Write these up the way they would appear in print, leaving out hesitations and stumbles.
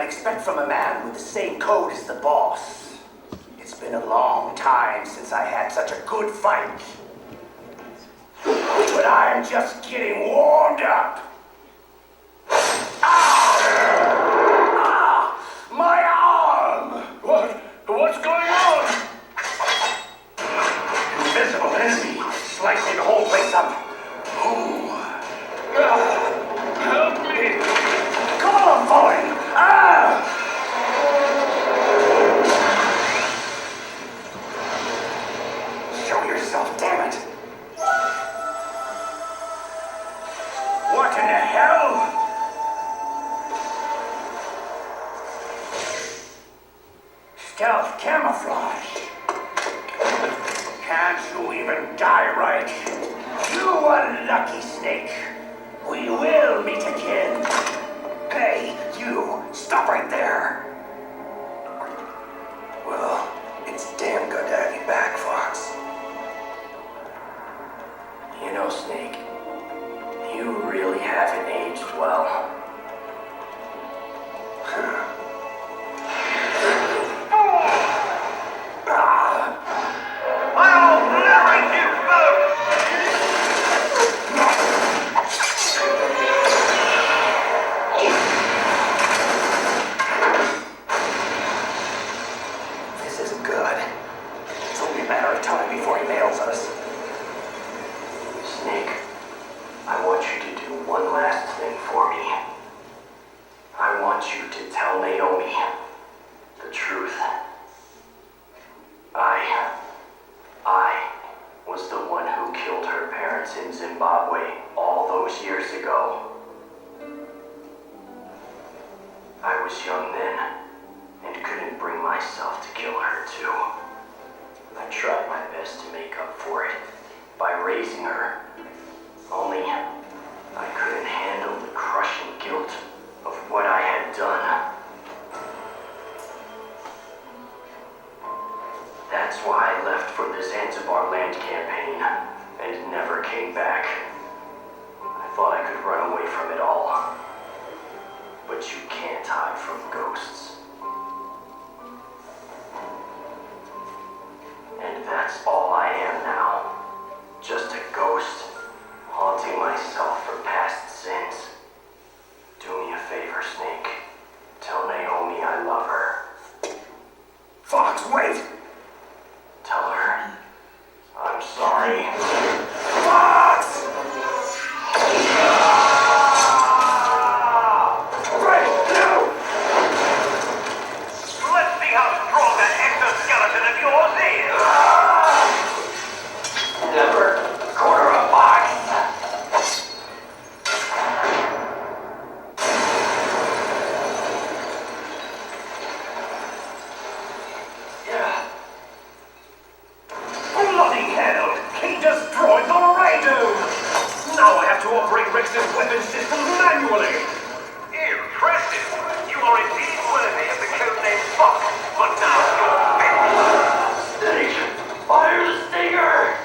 expect from a man with the same code as the boss. It's been a long time since I had such a good fight. But I'm just getting warmed up. My arm! What's going on? Invisible enemy slicing the whole place up. Help me! Come on, falling! Show yourself, damn it! What in the hell? Stealth camouflage. Can't you even die right? You unlucky snake. We will meet again. Hey, you, stop right there. Well, it's damn good to have you back, Fox. You know, Snake, you really haven't aged well. In Zimbabwe all those years ago. I was young then and couldn't bring myself to kill her too. I tried my best to make up for it by raising her. Only I couldn't handle the crushing guilt of what I had done. That's why I left for the Zanzibar land campaign and never came back. I thought I could run away from it all. But you can't hide from ghosts. And that's all I am now. Just a ghost, haunting myself for past sins. Do me a favor, Snake. Tell Naomi I love her. Fox, wait! Tell her I'm sorry. Fox! Right, no! Let's see how strong that exoskeleton of yours is. Never corner a box. Yeah. Bloody hell! He destroyed the Raidu! Now I have to operate Rex's weapon system manually! Impressive. You are indeed worthy of the codename Fox, but now you're finished. Snake! Fire the stinger!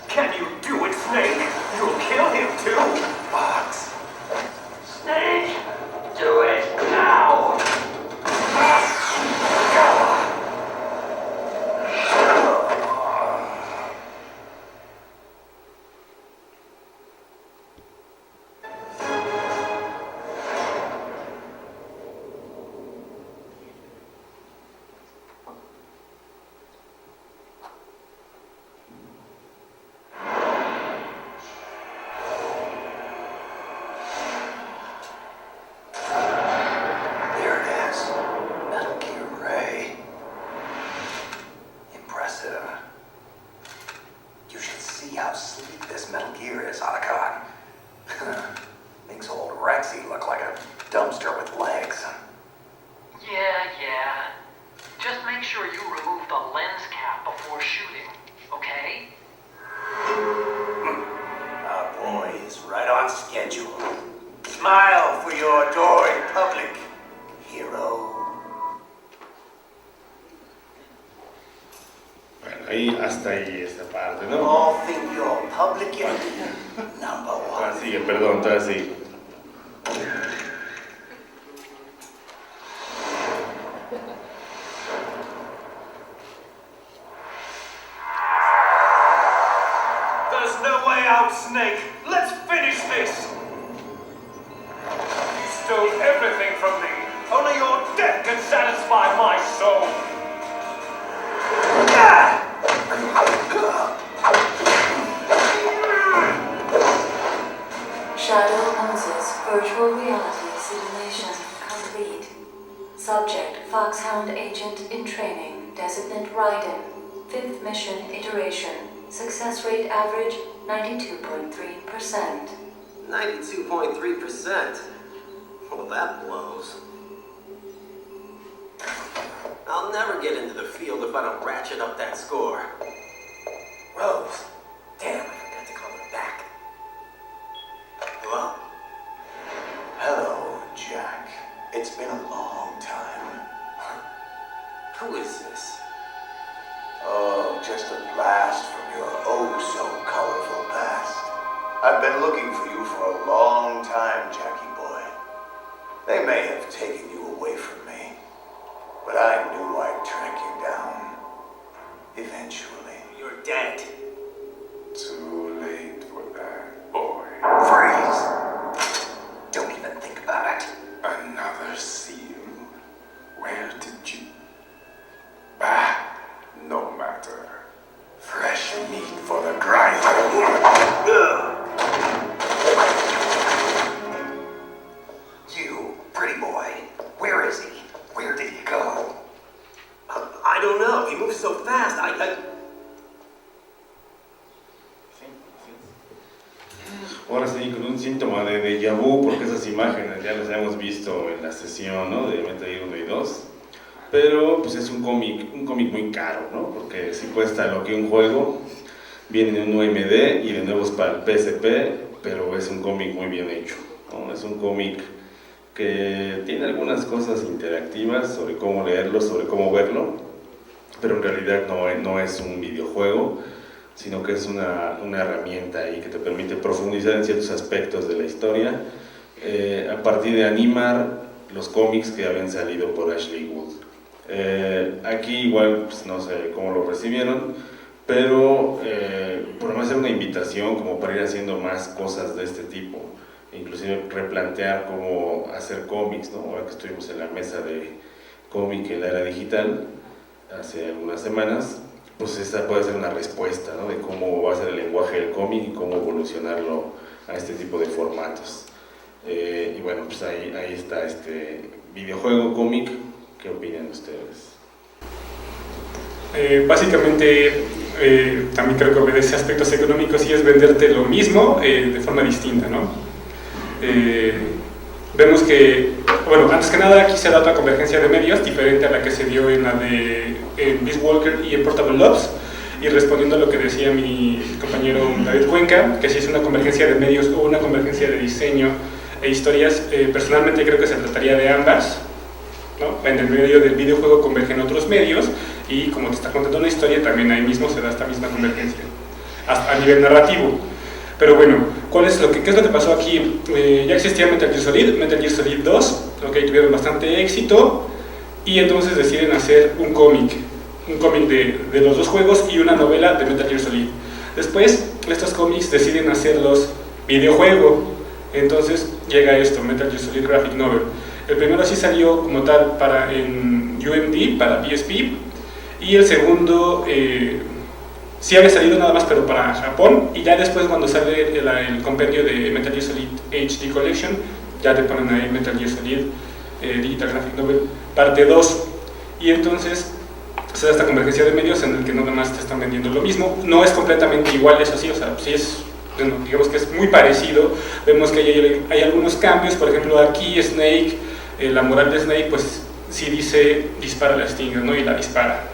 Can you do it, Snake? You'll kill him too! Fox! Snake! Do it now! Smile for your adored public, hero. Bueno, ahí hasta ahí esa parte, ¿no? All think you're public enemy number one. Sigue, perdón, todavía sigue. no way out, Snake. Let's finish this. You stole everything from me. Only your death can satisfy my soul. Shadow Moses virtual reality simulation complete. Subject Foxhound agent in training, designate Raiden. 5th mission iteration. Success rate average 92.3%. 92.3%. Well, that blows. I'll never get into the field if I don't ratchet up that score. Rose. Damn, I forgot to call her back. Hello? Hello, Jack. It's been a long time. Who is this? Oh, just a blast from your oh-so-colorful past. I've been looking for you for a long time, Jackie boy. They may have taken you away from me, but I knew I'd track you down. Eventually. You're dead. Too late for that, boy. Freeze! Don't even think about it. Another seal? Where did you... Bah, no matter. Fresh meat for the grinder. You, pretty boy. Where is he? Where did he go? I don't know. He moves so fast. Ahora sí, con un síntoma de déjà vu, porque esas imágenes ya las hemos visto en la sesión, ¿no?, de Metal Gear 1 y 2. Pero pues es un cómic muy caro, ¿no? Porque sí cuesta lo que un juego. Viene en un UMD y de nuevo es para el PSP, pero es un cómic muy bien hecho, ¿no? Es un cómic que tiene algunas cosas interactivas sobre cómo leerlo, sobre cómo verlo, pero en realidad no es un videojuego, sino que es una herramienta ahí que te permite profundizar en ciertos aspectos de la historia, a partir de animar los cómics que habían salido por Ashley Wood. Aquí igual pues, no sé cómo lo recibieron, pero por lo menos era una invitación como para ir haciendo más cosas de este tipo, inclusive replantear cómo hacer cómics, ¿no? Ahora que estuvimos en la mesa de cómic en la era digital hace algunas semanas, pues esta puede ser una respuesta, ¿no?, de cómo va a ser el lenguaje del cómic y cómo evolucionarlo a este tipo de formatos. Y bueno, pues ahí está este videojuego cómic. ¿Qué opinan ustedes? Básicamente, también creo que obedece a aspectos económicos y es venderte lo mismo de forma distinta, ¿no? Vemos que, bueno, antes que nada aquí se da otra convergencia de medios diferente a la que se dio en la de Beast Walker y en Portable Ops, y respondiendo a lo que decía mi compañero David Cuenca, que si es una convergencia de medios o una convergencia de diseño e historias, personalmente creo que se trataría de ambas, ¿no? En el medio del videojuego convergen otros medios y como te está contando una historia también ahí mismo se da esta misma convergencia hasta a nivel narrativo. Pero bueno, ¿qué es lo que pasó aquí? Ya existía Metal Gear Solid 2, okay, tuvieron bastante éxito y entonces deciden hacer un cómic de los dos juegos y una novela de Metal Gear Solid. Después estos cómics deciden hacerlos videojuego, entonces llega esto, Metal Gear Solid Graphic Novel. El primero sí salió como tal en UMD, para PSP, y el segundo sí había salido nada más, pero para Japón, y ya después cuando sale el compendio de Metal Gear Solid HD Collection, ya te ponen ahí Metal Gear Solid Digital Graphic Novel parte 2, y entonces se da esta convergencia de medios en el que nada más te están vendiendo lo mismo. No es completamente igual, eso sí, o sea, sí es, bueno, digamos que es muy parecido. Vemos que hay algunos cambios, por ejemplo aquí Snake, la moral de Snake pues sí dice dispara la Stinger, ¿no? Y la dispara.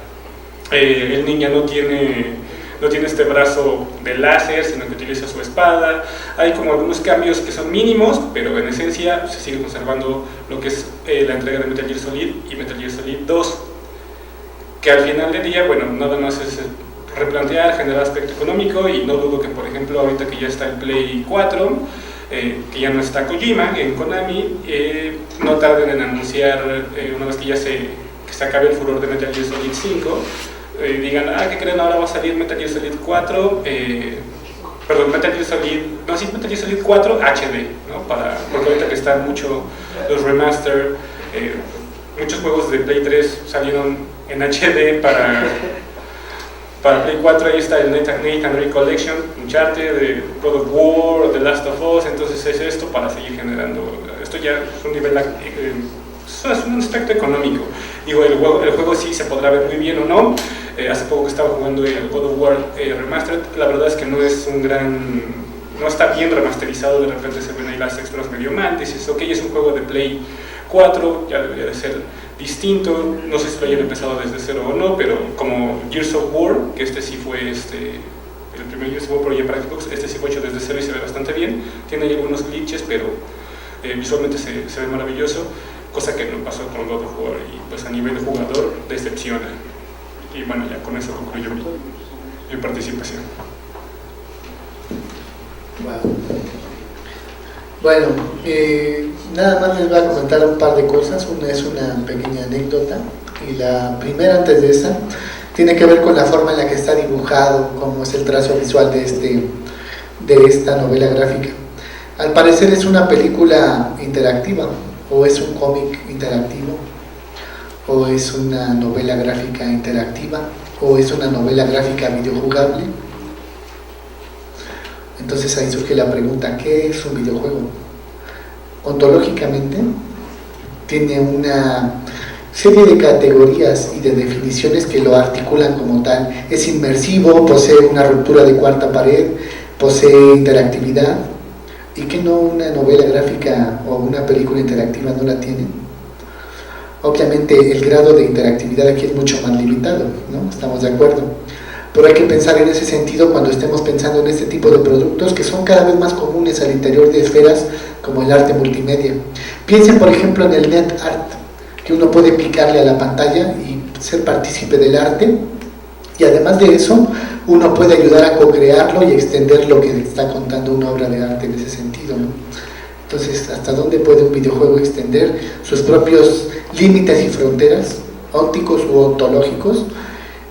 El ninja no tiene este brazo de láser, sino que utiliza su espada. Hay como algunos cambios que son mínimos, pero en esencia se sigue conservando lo que es la entrega de Metal Gear Solid y Metal Gear Solid 2, que al final del día, bueno, nada más es replantear, generar aspecto económico, y no dudo que, por ejemplo, ahorita que ya está el Play 4, que ya no está Kojima en Konami, no tarden en anunciar, una vez que se acabe el furor de Metal Gear Solid 5, digan, ¿qué creen? Ahora va a salir Metal Gear Solid 4 perdón, Metal Gear Solid 4 HD, ¿no? Porque ahorita que están mucho los remaster, muchos juegos de Play 3 salieron en HD para Play 4. Ahí está el Nathan Drake Collection, Uncharted, God of War, The Last of Us. Entonces es esto para seguir generando. Esto ya es un nivel, es un aspecto económico. Digo, el juego sí se podrá ver muy bien o no. Hace poco que estaba jugando el God of War Remastered, la verdad es que no está bien remasterizado. De repente se ven ahí las extras medio mal. Dices, ok, es un juego de Play 4, ya debería de ser distinto. No sé si lo hayan empezado desde cero o no, pero como Gears of War, que este sí fue el primer Gears of War, pero ya para Xbox, este sí fue hecho desde cero y se ve bastante bien. Tiene ahí algunos glitches, pero visualmente se ve maravilloso, cosa que no pasó con God of War, y pues a nivel de jugador decepciona. Y bueno, ya con eso concluyo mi participación. Wow. Bueno, nada más les voy a comentar un par de cosas. Una es una pequeña anécdota, y la primera, antes de esa, tiene que ver con la forma en la que está dibujado, cómo es el trazo visual de esta novela gráfica. Al parecer es una película interactiva, o es un cómic interactivo, o es una novela gráfica interactiva, o es una novela gráfica videojugable. Entonces ahí surge la pregunta, ¿qué es un videojuego? Ontológicamente tiene una serie de categorías y de definiciones que lo articulan como tal. Es inmersivo, posee una ruptura de cuarta pared, posee interactividad. ¿Y que no una novela gráfica o una película interactiva no la tiene? Obviamente el grado de interactividad aquí es mucho más limitado, ¿no? Estamos de acuerdo. Pero hay que pensar en ese sentido cuando estemos pensando en este tipo de productos que son cada vez más comunes al interior de esferas como el arte multimedia. Piensen por ejemplo en el net art, que uno puede picarle a la pantalla y ser partícipe del arte, y además de eso uno puede ayudar a co-crearlo y extender lo que está contando una obra de arte en ese sentido, ¿no? Entonces, ¿hasta dónde puede un videojuego extender sus propios límites y fronteras ópticos u ontológicos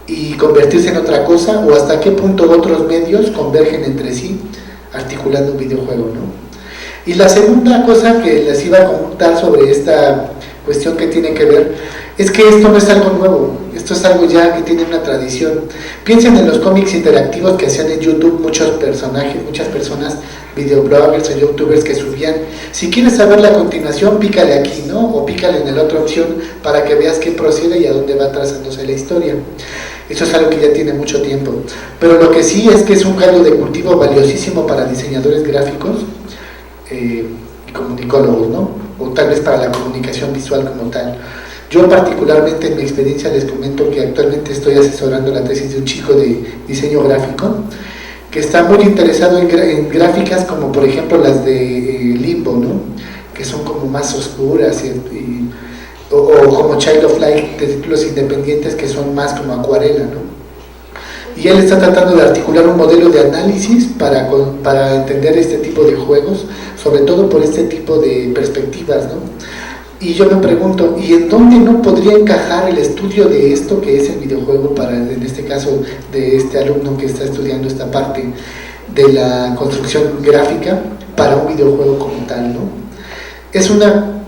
y convertirse en otra cosa? ¿O hasta qué punto otros medios convergen entre sí articulando un videojuego, ¿no? Y la segunda cosa que les iba a comentar sobre esta cuestión que tiene que ver es que esto no es algo nuevo, esto es algo ya que tiene una tradición. Piensen en los cómics interactivos que hacían en YouTube muchas personas, videobloggers o youtubers que subían. Si quieres saber la continuación, pícale aquí, ¿no? O pícale en la otra opción para que veas qué procede y a dónde va trazándose la historia. Eso es algo que ya tiene mucho tiempo. Pero lo que sí es que es un caldo de cultivo valiosísimo para diseñadores gráficos y comunicólogos, ¿no? O tal vez para la comunicación visual como tal. Yo particularmente en mi experiencia les comento que actualmente estoy asesorando la tesis de un chico de diseño gráfico que está muy interesado en gráficas como por ejemplo las de Limbo, ¿no? Que son como más oscuras o como Child of Light, de títulos independientes que son más como acuarela, ¿no? Y él está tratando de articular un modelo de análisis para entender este tipo de juegos, sobre todo por este tipo de perspectivas, ¿no? Y yo me pregunto, ¿y en dónde no podría encajar el estudio de esto que es el videojuego para, en este caso, de este alumno que está estudiando esta parte de la construcción gráfica para un videojuego como tal, ¿no? Es una,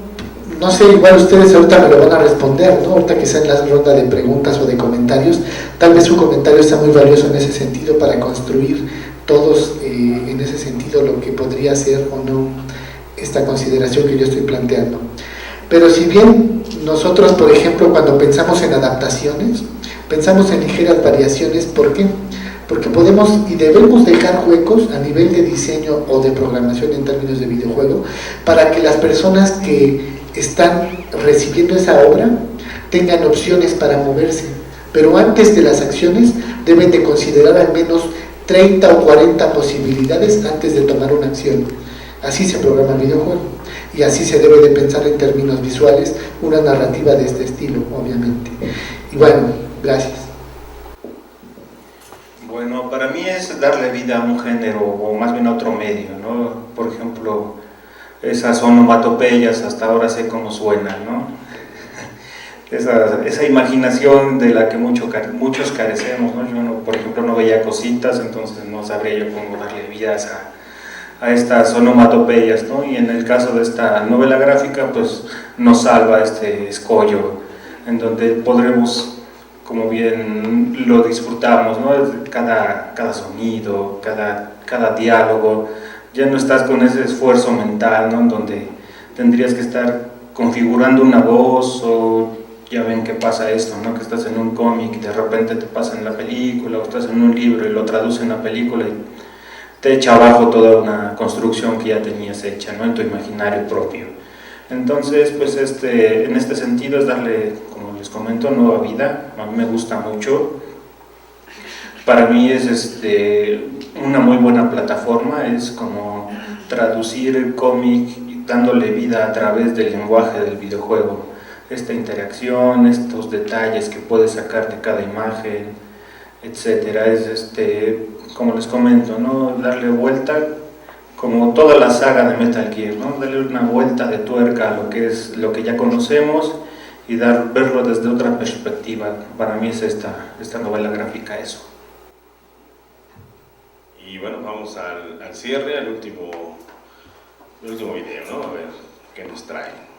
no sé, igual ustedes ahorita me lo van a responder, ¿no? Ahorita que sea en la ronda de preguntas o de comentarios, tal vez su comentario está muy valioso en ese sentido para construir todos en ese sentido lo que podría ser o no esta consideración que yo estoy planteando. Pero si bien nosotros, por ejemplo, cuando pensamos en adaptaciones, pensamos en ligeras variaciones, ¿por qué? Porque podemos y debemos dejar huecos a nivel de diseño o de programación en términos de videojuego para que las personas que están recibiendo esa obra tengan opciones para moverse. Pero antes de las acciones deben de considerar al menos 30 o 40 posibilidades antes de tomar una acción. Así se programa el videojuego. Y así se debe de pensar en términos visuales una narrativa de este estilo, obviamente. Y bueno, gracias. Bueno, para mí es darle vida a un género, o más bien a otro medio, ¿no? Por ejemplo, esas onomatopeyas, hasta ahora sé cómo suenan, ¿no? Esa imaginación de la que muchos carecemos, ¿no? Yo, por ejemplo, no veía cositas, entonces no sabría yo cómo darle vidas a estas onomatopeyas, ¿no? Y en el caso de esta novela gráfica, pues nos salva este escollo, en donde podremos, como bien lo disfrutamos, ¿no? Cada sonido, cada diálogo, ya no estás con ese esfuerzo mental, ¿no? En donde tendrías que estar configurando una voz, o ya ven que pasa esto, ¿no? Que estás en un cómic y de repente te pasa en la película, o estás en un libro y lo traducen a película y te echa abajo toda una construcción que ya tenías hecha, ¿no? En tu imaginario propio. Entonces, pues en este sentido es darle, como les comento, nueva vida. A mí me gusta mucho. Para mí es una muy buena plataforma, es como traducir el cómic dándole vida a través del lenguaje del videojuego. Esta interacción, estos detalles que puedes sacar de cada imagen, etcétera, es como les comento, ¿no? Darle vuelta, como toda la saga de Metal Gear, ¿no? Darle una vuelta de tuerca a lo que es lo que ya conocemos y verlo desde otra perspectiva. Para mí es esta novela gráfica eso. Y bueno, vamos al cierre, al último video, ¿no? A ver qué nos trae.